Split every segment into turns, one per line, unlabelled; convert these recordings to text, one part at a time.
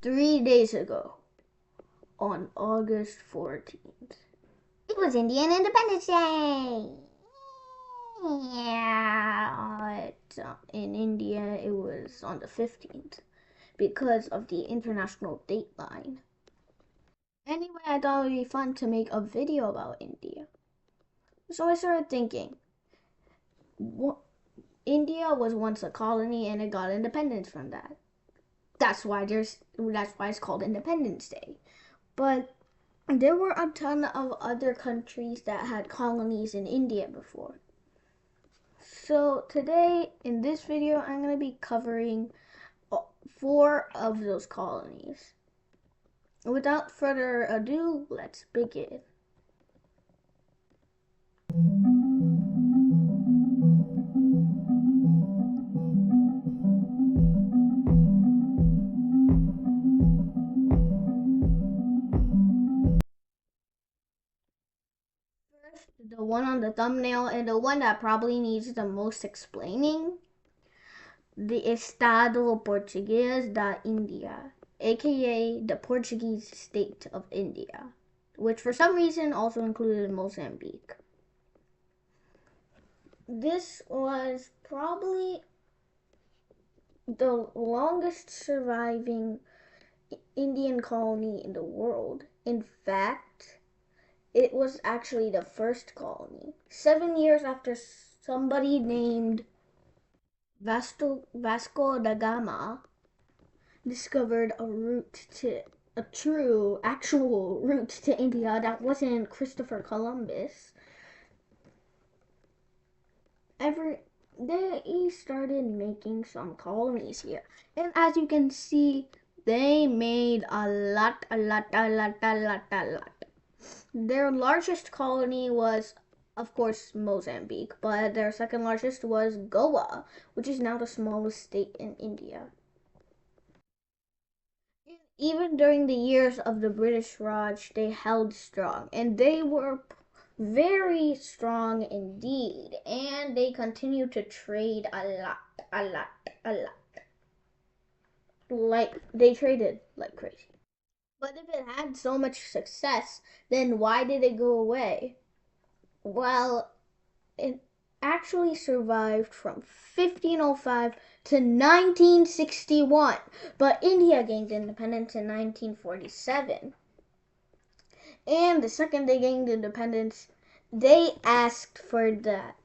3 days ago, on August 14th, it was Indian Independence Day. Yeah, in India it was on the 15th because of the international dateline. Anyway, I thought it would be fun to make a video about India. So I started thinking, India was once a colony and it got independence from that. That's why it's called Independence Day. But there were a ton of other countries that had colonies in India before. So today in this video I'm going to be covering 4 of those colonies. Without further ado, let's begin. First, the one on the thumbnail and the one that probably needs the most explaining, the Estado Português da Índia, aka the Portuguese state of India, which for some reason also included Mozambique. This was probably the longest surviving Indian colony in the world. In fact, it was actually the first colony. 7 years after somebody named Vasco da Gama discovered a true, actual route to India that wasn't Christopher Columbus. They started making some colonies here. And as you can see, they made a lot. Their largest colony was, of course, Mozambique, but their second largest was Goa, which is now the smallest state in India. Even during the years of the British Raj, they held strong, and they were very strong indeed, and they continued to trade a lot. Like, they traded like crazy. But if it had so much success, then why did it go away? Well, it actually survived from 1505 to 1961, but India gained independence in 1947. And the second they gained independence, they asked for that.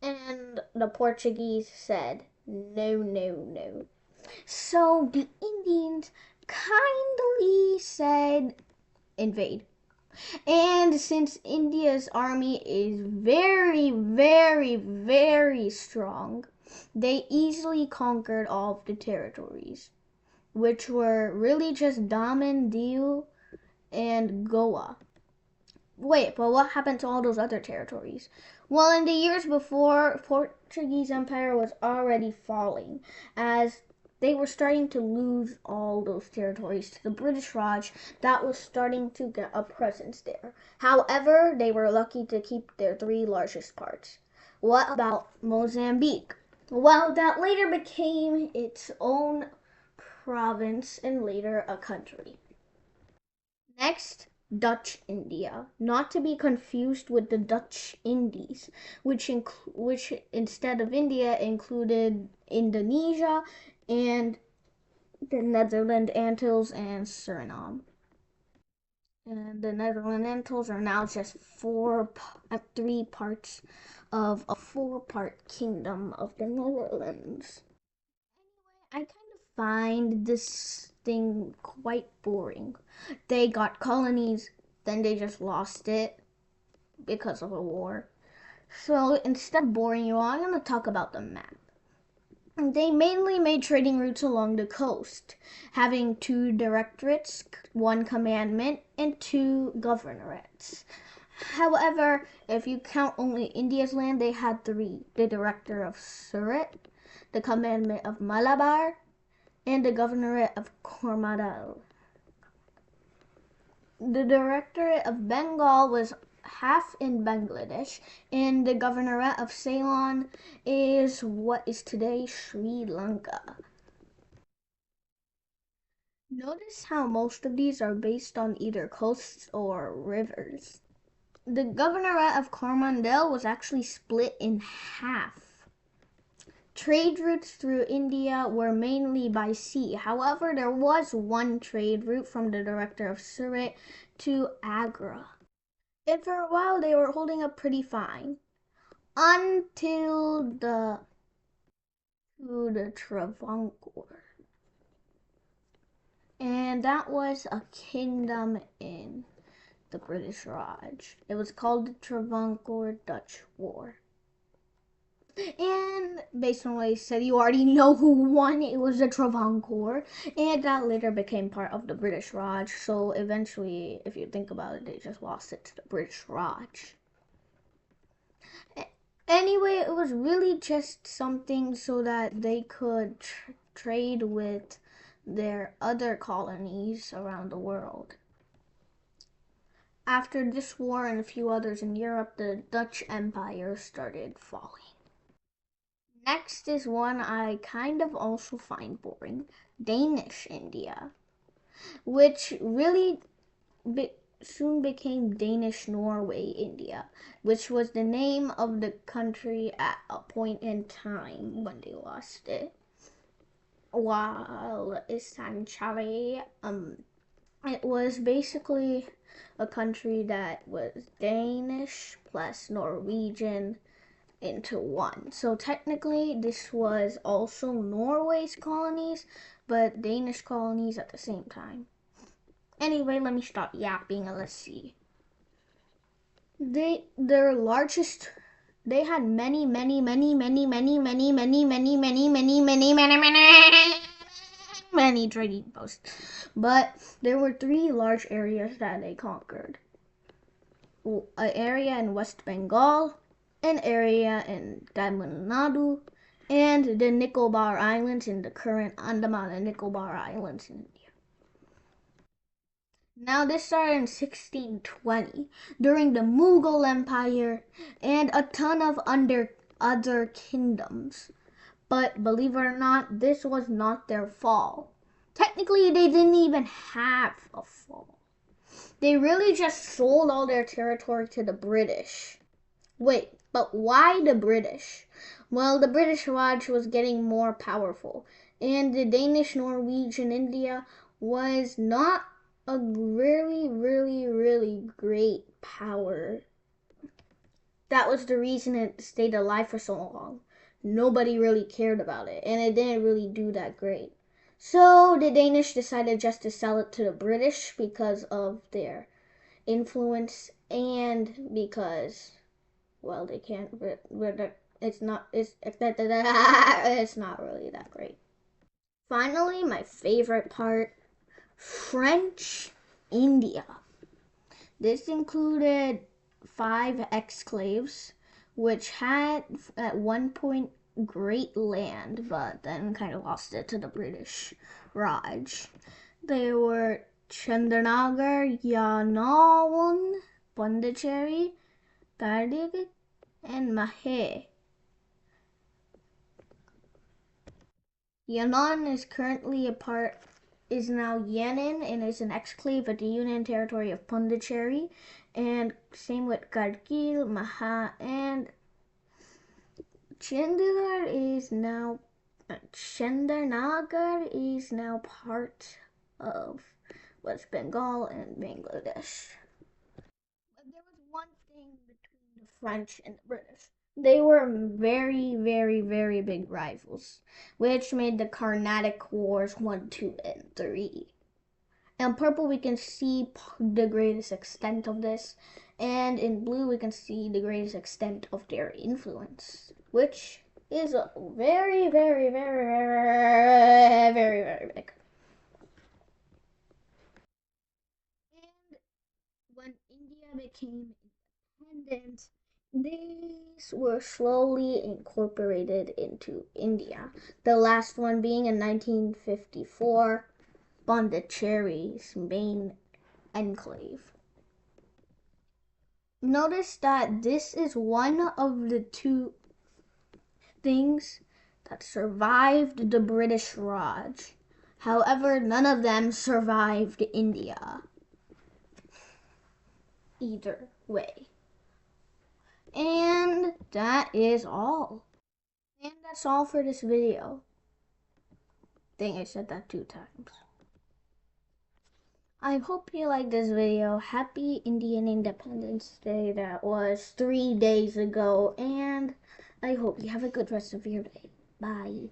And the Portuguese said, no. So the Indians kindly said, invade. And since India's army is very strong, they easily conquered all of the territories, which were really just Daman, Diu, and Goa. Wait, but what happened to all those other territories? Well, in the years before, Portuguese Empire was already falling, as they were starting to lose all those territories to the British Raj that was starting to get a presence there. However, they were lucky to keep their 3 largest parts. What about Mozambique? Well, that later became its own province and later a country. Next, Dutch India, not to be confused with the Dutch Indies, which instead of India included Indonesia and the Netherlands Antilles and Suriname. And the Netherlands Antilles are now just 3 parts of a 4-part kingdom of the Netherlands. Anyway, I kind of find this thing quite boring. They got colonies, then they just lost it because of a war. So instead of boring you all, I'm going to talk about the map. They mainly made trading routes along the coast, having 2 directorates, 1 commandment, and 2 governorates. However, if you count only India's land, they had 3. The director of Surat, the commandment of Malabar, and the governorate of Coromandel. The directorate of Bengal was half in Bangladesh, and the governorate of Ceylon is what is today Sri Lanka. Notice how most of these are based on either coasts or rivers. The governorate of Coromandel was actually split in half. Trade routes through India were mainly by sea. However, there was one trade route from the director of Surat to Agra. And for a while, they were holding up pretty fine until the Travancore. And that was a kingdom in the British Raj. It was called the Travancore Dutch War. And based on what I said, you already know who won. It was the Travancore. And that later became part of the British Raj. So eventually, if you think about it, they just lost it to the British Raj. Anyway, it was really just something so that they could trade with their other colonies around the world. After this war and a few others in Europe, the Dutch Empire started falling. Next is one I kind of also find boring, Danish India, which really soon became Danish-Norway India, which was the name of the country at a point in time when they lost it. While essentially, it was basically a country that was Danish plus Norwegian into one. So technically, this was also Norway's colonies, but Danish colonies at the same time. Anyway, let me stop yapping and let's see. Their largest they had many trading posts, but there were three large areas that they conquered: an area in West Bengal, an area in Tamil Nadu, and the Nicobar Islands in the current Andaman and Nicobar Islands in India. Now, this started in 1620 during the Mughal Empire and a ton of other kingdoms. But believe it or not, this was not their fall. Technically, they didn't even have a fall. They really just sold all their territory to the British. Wait, but why the British? Well, the British Raj was getting more powerful, and the Danish-Norwegian India was not a really great power. That was the reason it stayed alive for so long. Nobody really cared about it, and it didn't really do that great. So the Danish decided just to sell it to the British because of their influence and because, well, they can't. It's not. It's not really that great. Finally, my favorite part: French India. This included 5 exclaves, which had at one point great land, but then kind of lost it to the British Raj. They were Chandranagar, Yarnaul, Pondicherry, Kardik, and Mahe. Yangon is currently is now Yenin and is an exclave of the Union Territory of Pondicherry, and same with Kargil, Maha, and Chandranagar is now part of West Bengal and Bangladesh. But there was one thing between the French and the British. They were very big rivals, which made the Carnatic Wars 1, 2, and 3. In purple, we can see the greatest extent of this, and in blue, we can see the greatest extent of their influence, which is very big. And when India became independent, these were slowly incorporated into India. The last one being in 1954, Pondicherry's main enclave. Notice that this is one of the 2 things that survived the British Raj. However, none of them survived India. Either way. And that is all. And that's all for this video. I think I said that 2 times. I hope you liked this video. Happy Indian Independence Day. That was 3 days ago. And I hope you have a good rest of your day. Bye.